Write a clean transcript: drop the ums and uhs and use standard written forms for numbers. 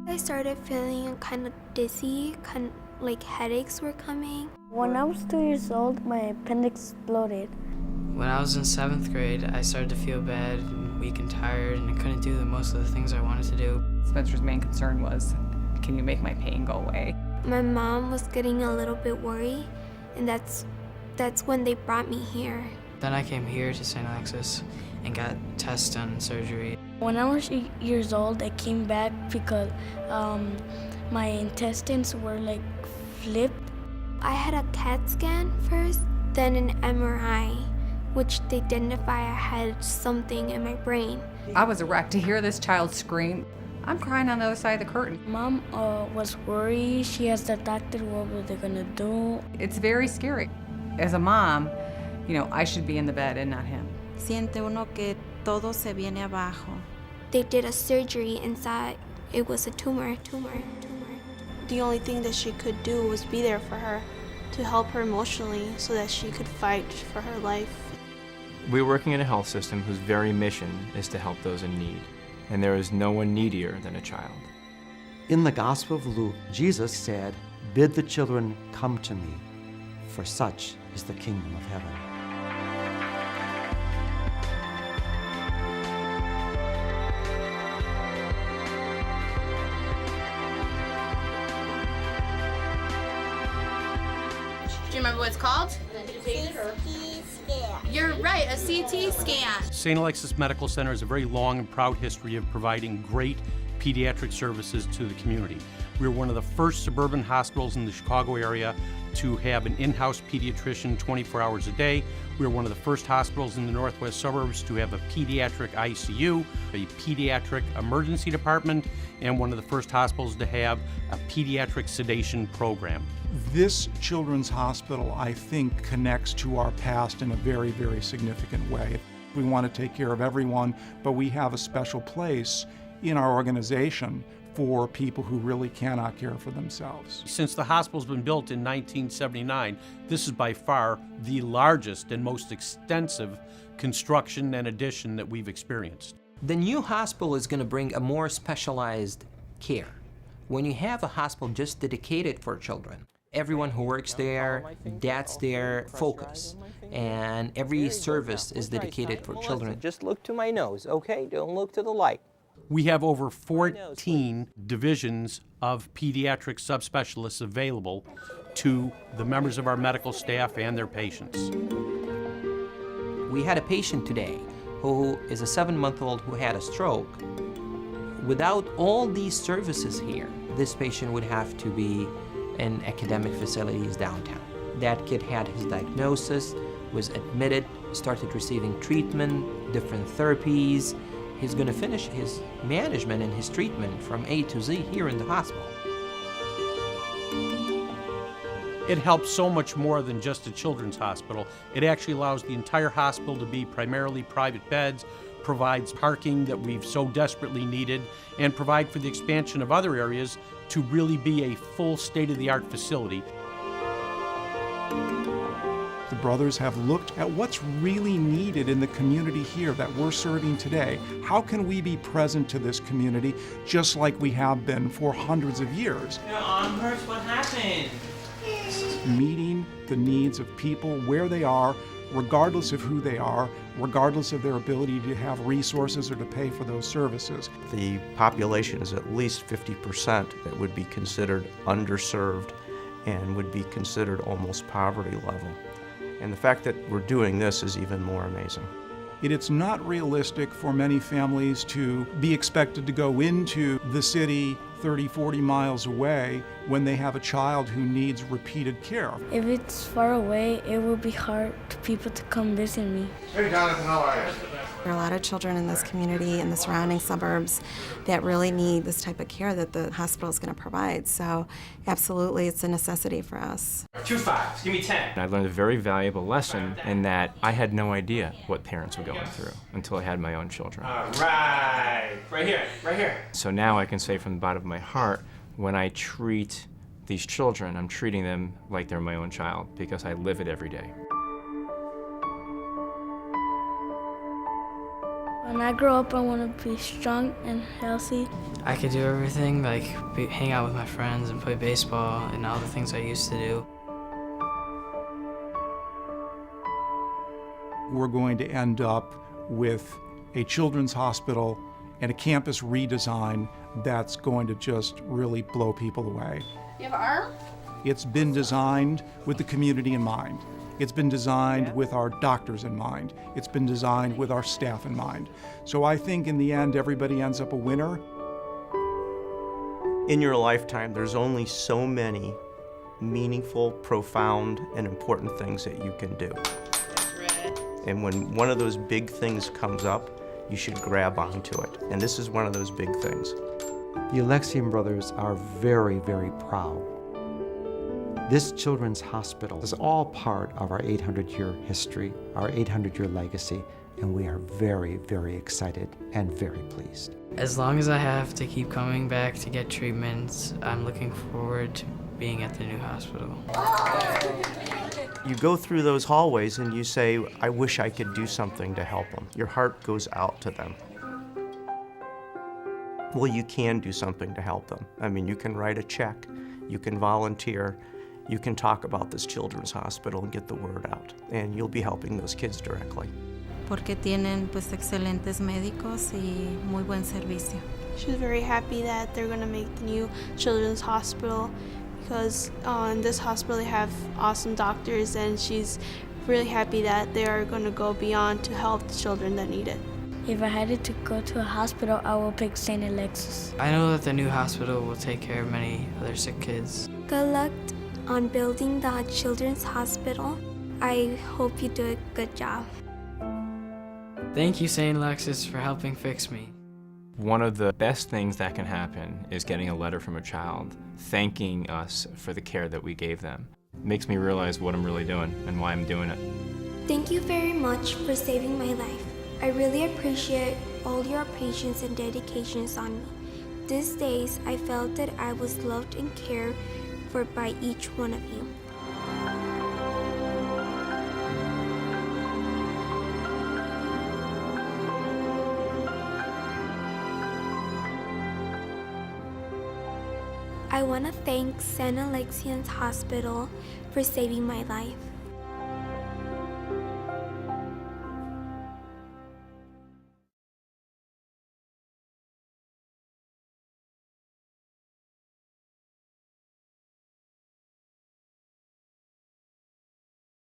I started feeling kind of dizzy, like headaches were coming. When I was 2 years old, my appendix exploded. When I was in 7th grade, I started to feel bad and weak and tired, and I couldn't do most of the things I wanted to do. Spencer's main concern was, can you make my pain go away? My mom was getting a little bit worried, and that's when they brought me here. Then I came here to St. Alexis and got tests done and surgery. When I was 8 years old, I came back because my intestines were like flipped. I had a CAT scan first, then an MRI, which they identify I had something in my brain. I was a wreck to hear this child scream. I'm crying on the other side of the curtain. Mom was worried. She asked the doctor what were they gonna do. It's very scary. As a mom, I should be in the bed and not him. Siente uno que todo se viene abajo. They did a surgery and saw it was a tumor. The only thing that she could do was be there for her, to help her emotionally so that she could fight for her life. We're working in a health system whose very mission is to help those in need, and there is no one needier than a child. In the Gospel of Luke, Jesus said, "Bid the children come to me, for such is the kingdom of heaven." Do you remember what it's called? You're right, a CT scan. St. Alexis Medical Center has a very long and proud history of providing great pediatric services to the community. We were one of the first suburban hospitals in the Chicago area to have an in-house pediatrician 24 hours a day. We were one of the first hospitals in the northwest suburbs to have a pediatric ICU, a pediatric emergency department, and one of the first hospitals to have a pediatric sedation program. This children's hospital, I think, connects to our past in a very, very significant way. We want to take care of everyone, but we have a special place in our organization for people who really cannot care for themselves. Since the hospital's been built in 1979, this is by far the largest and most extensive construction and addition that we've experienced. The new hospital is going to bring a more specialized care. When you have a hospital just dedicated for children, everyone who works there, that's their focus. And every service is dedicated for children. Just look to my nose, okay? Don't look to the light. We have over 14 divisions of pediatric subspecialists available to the members of our medical staff and their patients. We had a patient today who is a 7-month-old who had a stroke. Without all these services here, this patient would have to be in academic facilities downtown. That kid had his diagnosis, was admitted, started receiving treatment, different therapies. He's going to finish his management and his treatment from A to Z here in the hospital. It helps so much more than just a children's hospital. It actually allows the entire hospital to be primarily private beds, provides parking that we've so desperately needed, and provide for the expansion of other areas to really be a full state-of-the-art facility. The brothers have looked at what's really needed in the community here that we're serving today. How can we be present to this community just like we have been for hundreds of years? Your arm hurts, what happened? Meeting the needs of people where they are, regardless of who they are, regardless of their ability to have resources or to pay for those services. The population is at least 50% that would be considered underserved and would be considered almost poverty level. And the fact that we're doing this is even more amazing. It's not realistic for many families to be expected to go into the city 30, 40 miles away when they have a child who needs repeated care. If it's far away, it will be hard for people to come visit me. Hey, Jonathan, how are you? There are a lot of children in this community and the surrounding suburbs that really need this type of care that the hospital is going to provide. So absolutely, it's a necessity for us. 2 5s, give me 10. I learned a very valuable lesson in that I had no idea what parents were going through until I had my own children. All right, right here, right here. So now I can say from the bottom of my heart, when I treat these children, I'm treating them like they're my own child because I live it every day. When I grow up, I want to be strong and healthy. I could do everything, like hang out with my friends and play baseball and all the things I used to do. We're going to end up with a children's hospital and a campus redesign that's going to just really blow people away. You have an arm? It's been designed with the community in mind. It's been designed with our doctors in mind. It's been designed with our staff in mind. So I think in the end, everybody ends up a winner. In your lifetime, there's only so many meaningful, profound, and important things that you can do. And when one of those big things comes up, you should grab onto it. And this is one of those big things. The Alexian brothers are very, very proud. This children's hospital is all part of our 800-year history, our 800-year legacy, and we are very, very excited and very pleased. As long as I have to keep coming back to get treatments, I'm looking forward to being at the new hospital. You go through those hallways and you say, I wish I could do something to help them. Your heart goes out to them. Well, you can do something to help them. I mean, you can write a check, you can volunteer, you can talk about this children's hospital and get the word out, and you'll be helping those kids directly. Porque tienen pues excelentes médicos y muy buen servicio. She's very happy that they're going to make the new children's hospital because in this hospital they have awesome doctors, and she's really happy that they are going to go beyond to help the children that need it. If I had to go to a hospital, I will pick St. Alexius. I know that the new hospital will take care of many other sick kids. Good luck on building the children's hospital. I hope you do a good job. Thank you, St. Alexius, for helping fix me. One of the best things that can happen is getting a letter from a child thanking us for the care that we gave them. It makes me realize what I'm really doing and why I'm doing it. Thank you very much for saving my life. I really appreciate all your patience and dedications on me. These days, I felt that I was loved and cared for by each one of you. I want to thank St. Alexian's Hospital for saving my life.